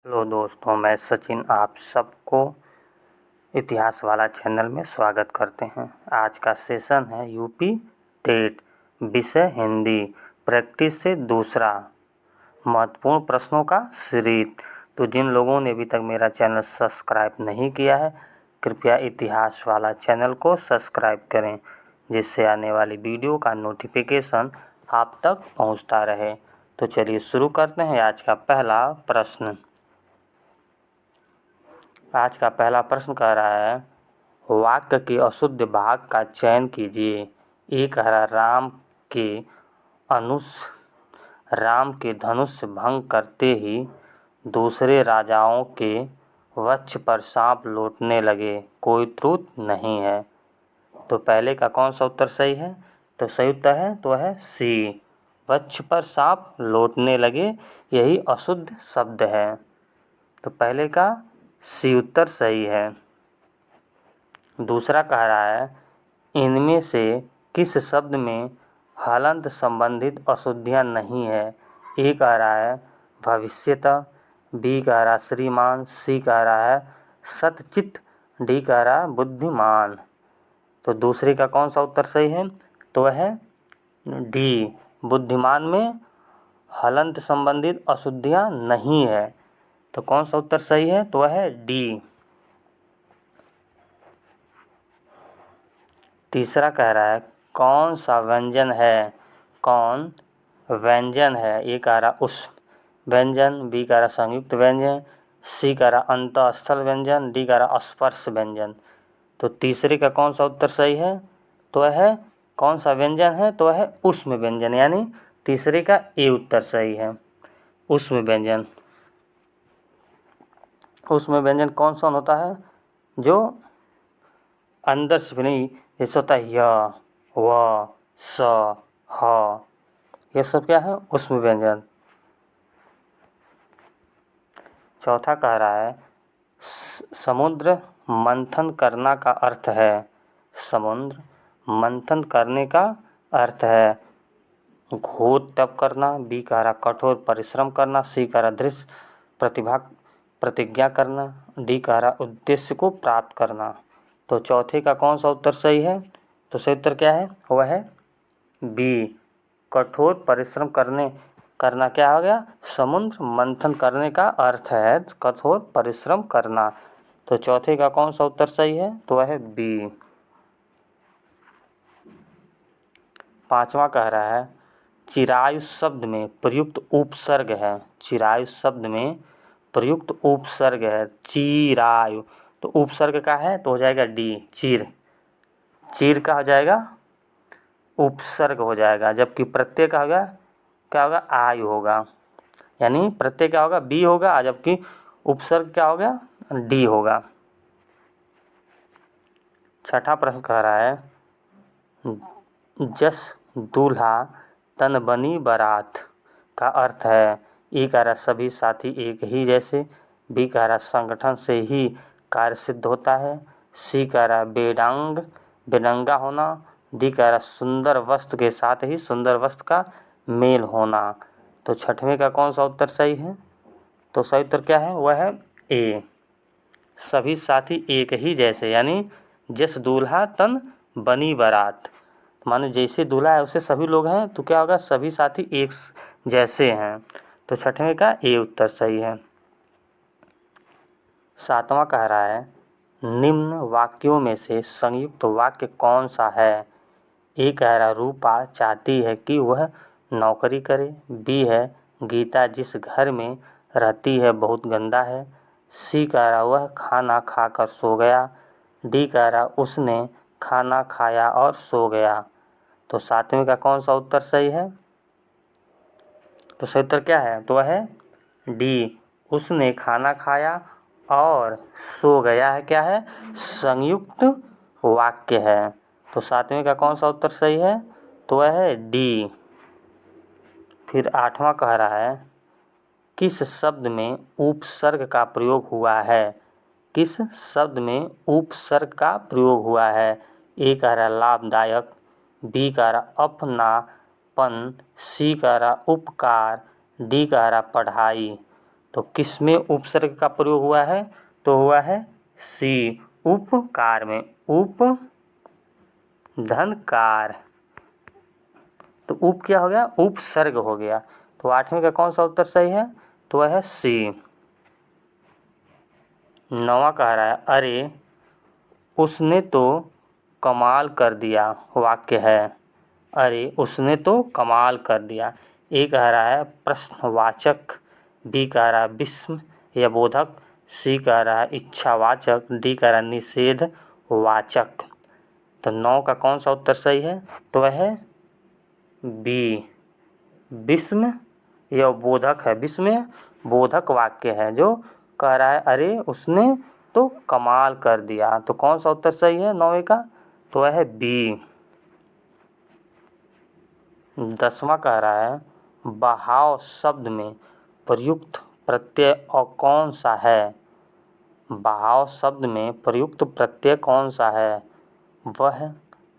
Hello दोस्तों, मैं सचिन आप सबको इतिहास वाला चैनल में स्वागत करते हैं। आज का सेशन है यूपी टेट, विषय हिंदी, प्रैक्टिस से दूसरा, महत्वपूर्ण प्रश्नों का सीरीज। तो जिन लोगों ने अभी तक मेरा चैनल सब्सक्राइब नहीं किया है, कृपया इतिहास वाला चैनल को सब्सक्राइब करें, जिससे आने वाली वीडियो का नोटिफिकेशन आप तक पहुंचता रहे। तो चलिए शुरू करते हैं। आज का पहला प्रश्न कह रहा है, वाक्य के अशुद्ध भाग का चयन कीजिए। एक हरा राम के धनुष भंग करते ही दूसरे राजाओं के वक्ष पर सांप लौटने लगे, कोई त्रुटि नहीं है। तो पहले का कौन सा उत्तर सही है? तो सही उत्तर है सी, वक्ष पर सांप लौटने लगे, यही अशुद्ध शब्द है। तो पहले का सी उत्तर सही है। दूसरा कह रहा है, इनमें से किस शब्द में हलंत संबंधित अशुद्धियाँ नहीं है? ए कह रहा है भविष्यतः, बी कह रहा है श्रीमान, सी कह रहा है सतचित, डी कह रहा है बुद्धिमान। तो दूसरे का कौन सा उत्तर सही है? तो है डी, बुद्धिमान में हलंत संबंधित अशुद्धियाँ नहीं है। तो कौन सा उत्तर सही है? तो है डी। तीसरा कह रहा है, कौन सा व्यंजन है? कौन व्यंजन है? ए कह रहा उस व्यंजन, बी कह रहा संयुक्त व्यंजन, सी कह रहा अंतःस्थल व्यंजन, डी कह रहा स्पर्श व्यंजन। तो तीसरे का कौन सा उत्तर सही है? तो है कौन सा व्यंजन है? तो है उष्म व्यंजन, यानी तीसरे का ए उत्तर सही है, उष्म व्यंजन। उष्म व्यंजन कौन सा होता है? जो अंदर से नहीं, जैसे होता है य, व, स, ह, ये सब क्या है? उष्म व्यंजन। चौथा कह रहा है, समुद्र मंथन करना का अर्थ है। समुद्र मंथन करने का अर्थ है घोर तप करना, बी कह रहा कठोर परिश्रम करना, सी कह रहा दृढ़ प्रतिज्ञा करना, डी कह रहा उद्देश्य को प्राप्त करना। तो चौथे का कौन सा उत्तर सही है? तो सही उत्तर क्या है? वह है बी, कठोर परिश्रम करना क्या हो गया? समुद्र मंथन करने का अर्थ है कठोर परिश्रम करना। तो चौथे का कौन सा उत्तर सही है? तो वह है बी। पांचवा कह रहा है, चिरायु शब्द में प्रयुक्त उपसर्ग है। चिरायु शब्द में प्रयुक्त उपसर्ग है चिरायु, तो उपसर्ग का है तो हो जाएगा डी, चीर। चीर का हो जाएगा उपसर्ग हो जाएगा, जबकि प्रत्यय का होगा क्या होगा? आयु होगा, यानी प्रत्यय क्या होगा? बी होगा, जबकि उपसर्ग क्या होगा? डी होगा। छठा प्रश्न कह रहा है, जस दूल्हा तन बनी बारात का अर्थ है। ए कह रहा सभी साथी एक ही जैसे, बी कह रहा संगठन से ही कार्य सिद्ध होता है, सी कह रहा बेढंगा होना, डी कह रहा सुंदर वस्त्र के साथ ही सुंदर वस्त्र का मेल होना। तो छठवें का कौन सा उत्तर सही है? तो सही उत्तर क्या है? वह है ए, सभी साथी एक ही जैसे, यानी जिस दूल्हा तन बनी बारात, माने जैसे दूल्हा है उसे सभी लोग हैं, तो क्या होगा? सभी साथी एक जैसे हैं। तो छठवें का ए उत्तर सही है। सातवां कह रहा है, निम्न वाक्यों में से संयुक्त वाक्य कौन सा है? ए कह रहा रूपा चाहती है कि वह नौकरी करे, बी है गीता जिस घर में रहती है बहुत गंदा है, सी कह रहा वह खाना खाकर सो गया, डी कह रहा उसने खाना खाया और सो गया। तो सातवें का कौन सा उत्तर सही है? तो सही उत्तर क्या है? तो वह है डी, उसने खाना खाया और सो गया है क्या है? संयुक्त वाक्य है। तो सातवें का कौन सा उत्तर सही है? तो वह है डी। फिर आठवां कह रहा है, किस शब्द में उपसर्ग का प्रयोग हुआ है? किस शब्द में उपसर्ग का प्रयोग हुआ है? ए कह रहा लाभदायक, बी कह रहा अपनापन, सी कह रहा उपकार, डी कह रहा पढ़ाई। तो किस में उपसर्ग का प्रयोग हुआ है? तो हुआ है सी, उपकार में, उप धन कार, तो उप क्या हो गया? उपसर्ग हो गया। तो 8वें का कौन सा उत्तर सही है? तो वह है सी। 9वां कह रहा है अरे उसने तो कमाल कर दिया, वाक्य है। अरे उसने तो कमाल कर दिया। ए कह रहा है प्रश्नवाचक, बी कह रहा है विस्म या बोधक, सी कह रहा है इच्छावाचक, डी कह रहा है निषेध वाचक। तो 9 का कौन सा उत्तर सही है? तो वह है बी, विस्म या बोधक है। विस्मय बोधक वाक्य है जो कह रहा है अरे उसने तो कमाल कर दिया। तो कौन सा उत्तर सही है 9वें का? तो वह है बी। 10वां कह रहा है बहाव शब्द में प्रयुक्त प्रत्यय और कौन सा है? बहाव शब्द में प्रयुक्त प्रत्यय कौन सा है? वह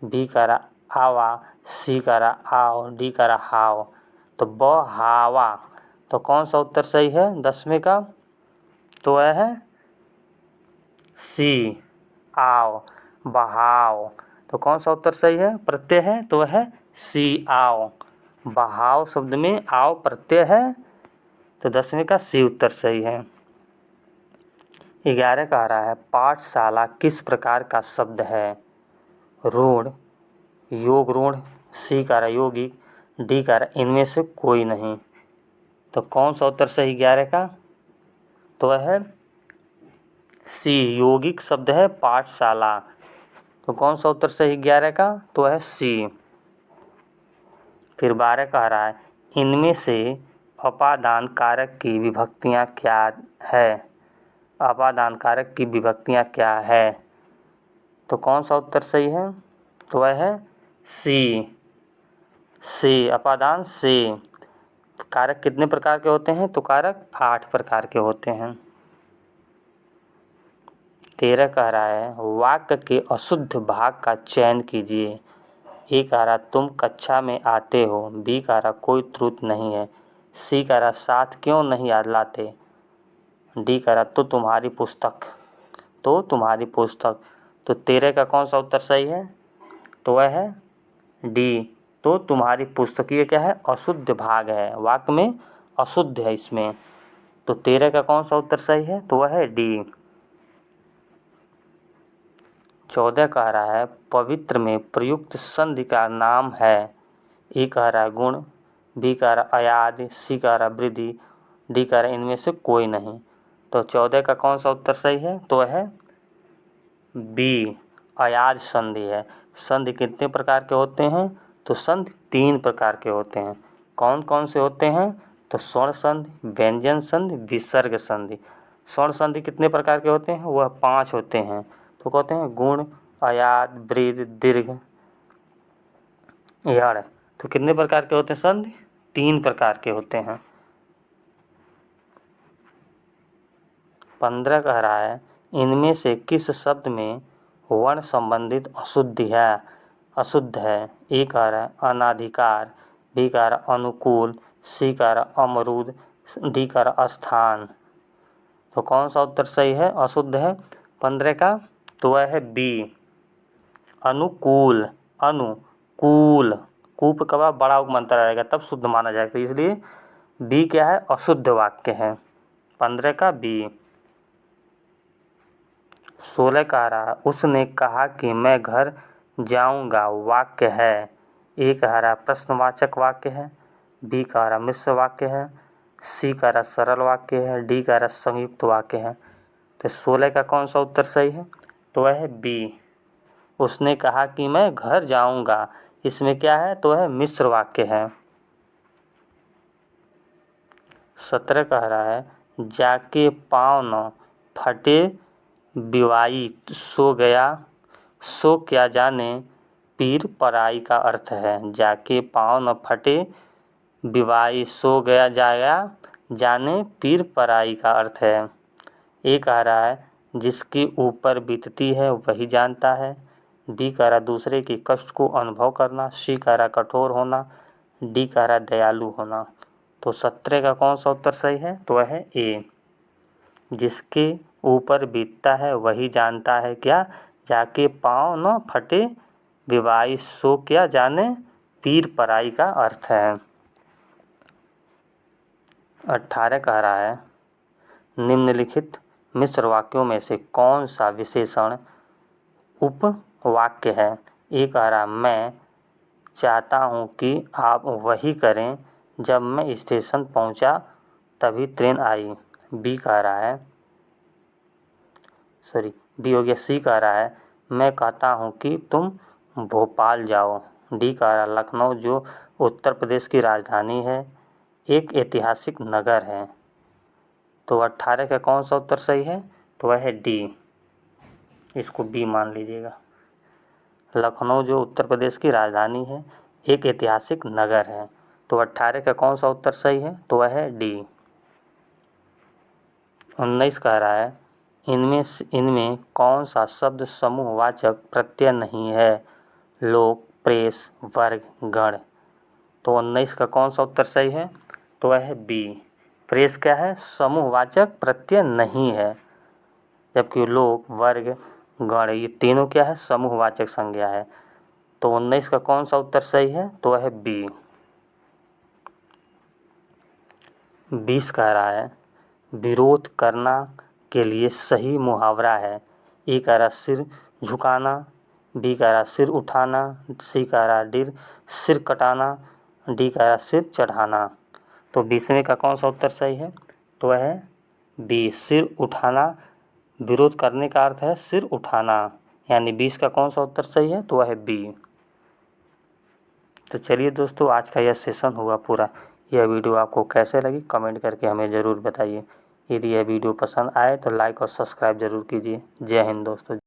बी कह रहा आवा, सी कह रहा आओ, डी कह रहा हाव। तो बहावा, तो कौन सा उत्तर सही है 10वें का? तो वह है सी, आओ, बहाव। तो कौन सा उत्तर सही है? प्रत्यय है, तो वह है सी, आओ। बहाव शब्द में आओ प्रत्यय है, तो 10वें का सी उत्तर सही है। 11 कह रहा है पाठशाला किस प्रकार का शब्द है? रूढ़, योग रूढ़, सी कह रहा यौगिक, डी कह रहा इनमें से कोई नहीं। तो कौन सा उत्तर सही 11 का? तो वह है सी, यौगिक शब्द है पाठशाला। तो कौन सा उत्तर सही 11 का? तो वह है सी। फिर 12 कह रहा है इनमें से अपादान कारक की विभक्तियाँ क्या है? अपादान कारक की विभक्तियाँ क्या है? तो कौन सा उत्तर सही है? तो वह है सी, सी, अपादान सी। कारक कितने प्रकार के होते हैं? तो कारक 8 प्रकार के होते हैं। 13 कह रहा है वाक्य के अशुद्ध भाग का चयन कीजिए। ए कह रहा तुम कक्षा में आते हो, बी कह रहा कोई त्रुटि नहीं है, सी कह रहा साथ क्यों नहीं याद लाते, डी कह रहा तो तुम्हारी पुस्तक, तो तुम्हारी पुस्तक। तो 13 का कौन सा उत्तर सही है? तो वह है डी, तो तुम्हारी पुस्तक। ये क्या है? अशुद्ध भाग है, वाक्य में अशुद्ध है इसमें। तो 13 का कौन सा उत्तर सही है? तो वह है डी। 14 कह रहा है पवित्र में प्रयुक्त संधि का नाम है। ए कह रहा है गुण, बी कह रहा अयाद, सी कह रहा वृद्धि, डी कह रहा इनमें से कोई नहीं। तो 14 का कौन सा उत्तर सही है? तो वह है बी, अयाज संधि है। संधि कितने प्रकार के होते हैं? तो संधि 3 प्रकार के होते हैं। कौन कौन से होते हैं? तो स्वर्ण संधि, व्यंजन संधि, विसर्ग संधि। स्वर्ण संधि कितने प्रकार के होते हैं? वह 5 होते हैं। तो कहते हैं गुण, अयाद, वृद्ध, दीर्घ, यड़। तो कितने प्रकार के होते हैं संधि? 3 प्रकार के होते हैं। 15 कह रहा है इनमें से किस शब्द में वर्ण संबंधित अशुद्ध है? ए कह रहा है अनाधिकार, बी कह रहा अनुकूल, सी कह रहा अमरूद, डी कह रहा स्थान। तो कौन सा उत्तर सही है? अशुद्ध है 15 का? तो वह है बी, अनुकूल। अनुकूल, कूप का बड़ा उपमंत्र आएगा तब शुद्ध माना जाएगा, इसलिए बी क्या है? अशुद्ध वाक्य है। 15 का बी। 16 कह रहा है उसने कहा कि मैं घर जाऊंगा, वाक्य है। ए कह रहा प्रश्नवाचक वाक्य है, बी कह रहा मिश्र वाक्य है, सी कह रहा सरल वाक्य है, डी कह रहा संयुक्त वाक्य है। तो 16 का कौन सा उत्तर सही है? तो वह है बी, उसने कहा कि मैं घर जाऊंगा। इसमें क्या है? तो वह मिश्र वाक्य है। 17 कह रहा है जाके पाँव न फटे बिवाई सो गया, सो क्या जाने पीर पराई का अर्थ है। जाके पाँव न फटे बिवाई सो गया जाने पीर पराई का अर्थ है। ए कह रहा है जिसके ऊपर बीतती है वही जानता है, बी कह रहा दूसरे के कष्ट को अनुभव करना, सी कह रहा कठोर होना, डी कह रहा दयालु होना। तो 17 का कौन सा उत्तर सही है? तो वह है ए। जिसके ऊपर बीतता है वही जानता है क्या, जाके पाँव न फटे विवाई सो क्या जाने, पीर पराई का अर्थ है। 18 कह रहा है निम्नलिखित मिश्र वाक्यों में से कौन सा विशेषण उपवाक्य है? ए कह रहा मैं चाहता हूँ कि आप वही करें, जब मैं स्टेशन पहुँचा तभी ट्रेन आई। बी कह रहा है बी हो गया। सी कह रहा है मैं कहता हूँ कि तुम भोपाल जाओ। डी कह रहा है लखनऊ जो उत्तर प्रदेश की राजधानी है एक ऐतिहासिक नगर है। तो 18 का कौन सा उत्तर सही है? तो वह है डी। इसको बी मान लीजिएगा। लखनऊ जो उत्तर प्रदेश की राजधानी है एक ऐतिहासिक नगर है। तो 18 का कौन सा उत्तर सही है? तो वह है डी। 19 कह रहा है इनमें कौन सा शब्द समूहवाचक प्रत्यय नहीं है? लोक, प्रेस, वर्ग, गण। तो 19 का कौन सा उत्तर सही है? तो वह है बी। प्रेस क्या है? समूहवाचक प्रत्यय नहीं है, जबकि लोक, वर्ग, गण ये तीनों क्या है? समूहवाचक संज्ञा है। तो 19 का कौन सा उत्तर सही है? तो वह है बी। 20 कह रहा है विरोध करना के लिए सही मुहावरा है। ए कह रहा सिर झुकाना, बी कह रहा सिर उठाना, सी कह रहा सिर कटाना, डी कह रहा सिर चढ़ाना। तो 20वें का कौन सा उत्तर सही है? तो वह है बी, सिर उठाना। विरोध करने का अर्थ है सिर उठाना, यानी 20 का कौन सा उत्तर सही है? तो वह है बी। तो चलिए दोस्तों, आज का यह सेशन हुआ पूरा। यह वीडियो आपको कैसे लगी कमेंट करके हमें ज़रूर बताइए। यदि यह वीडियो पसंद आए तो लाइक और सब्सक्राइब ज़रूर कीजिए। जय हिंद दोस्तों।